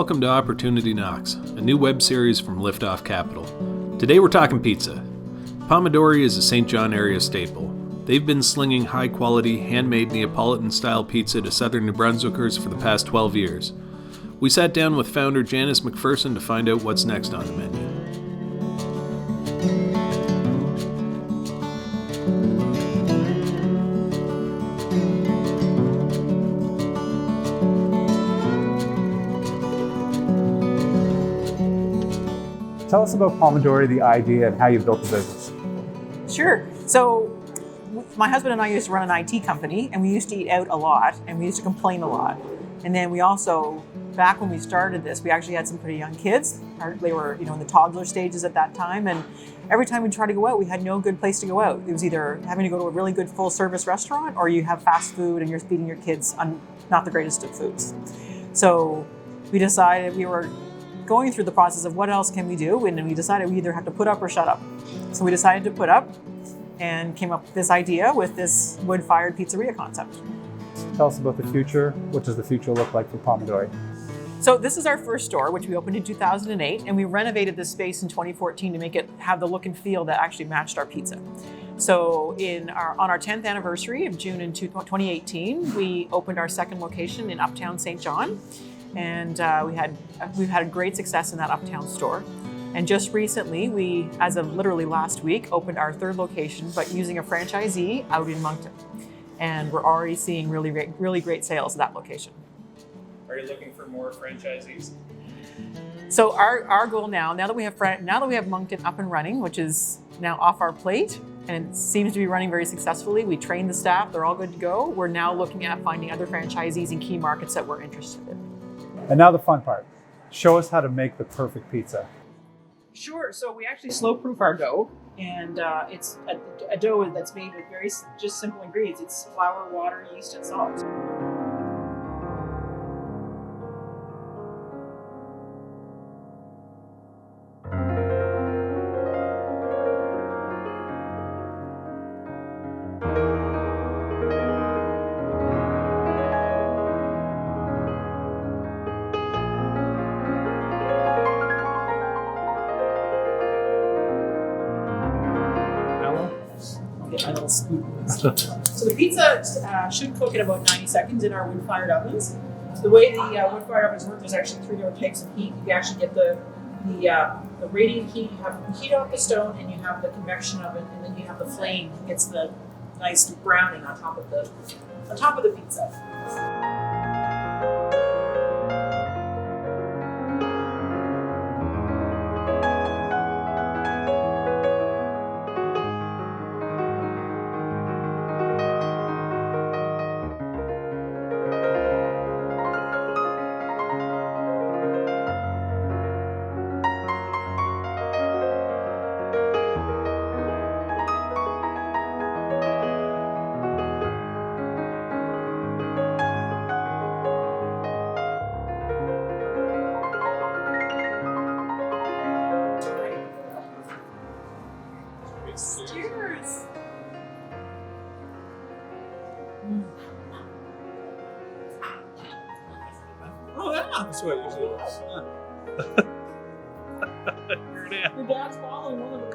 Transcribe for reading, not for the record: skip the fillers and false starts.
Welcome to Opportunity Knocks, a new web series from Liftoff Capital. Today we're talking pizza. Pomodori is a St. John area staple. They've been slinging high-quality, handmade Neapolitan-style pizza to southern New Brunswickers for the past 12 years. We sat down with founder Janice MacPherson to find out what's next on the menu. Tell us about Pomodori, the idea, and how you built the business. Sure. So my husband and I used to run an IT company, and we used to eat out a lot, and we used to complain a lot. And then we also, back when we started this, we actually had some pretty young kids. They were, in the toddler stages at that time, and every time we tried to go out, we had no good place to go out. It was either having to go to a really good full-service restaurant, or you have fast food and you're feeding your kids on not the greatest of foods. So we decided we were going through the process of what else can we do, and we decided we either have to put up or shut up. So we decided to put up and came up with this idea with this wood-fired pizzeria concept. Tell us about the future. What does the future look like for Pomodori? So this is our first store, which we opened in 2008, and we renovated this space in 2014 to make it have the look and feel that actually matched our pizza. So on our 10th anniversary of June in 2018, we opened our second location in Uptown St. John. And we've had great success in that Uptown store. And just recently, we, as of literally last week, opened our third location, but using a franchisee out in Moncton. And we're already seeing really great sales at that location. Are you looking for more franchisees? So our goal now that we have Moncton up and running, which is now off our plate, and it seems to be running very successfully. We trained the staff; they're all good to go. We're now looking at finding other franchisees in key markets that we're interested in. And now the fun part. Show us how to make the perfect pizza. Sure. So we actually slow proof our dough, and it's a dough that's made with very just simple ingredients. It's flour, water, yeast, and salt. My little spoon. So the pizza should cook in about 90 seconds in our wood-fired ovens. The way the wood-fired ovens work, there's actually three different types of heat. You actually get the radiant heat. You have the heat off the stone, and you have the convection oven, and then you have the flame. It gets the nice browning on top of the pizza. Cheers! Oh yeah! That's what it usually is. Your dad's following one of the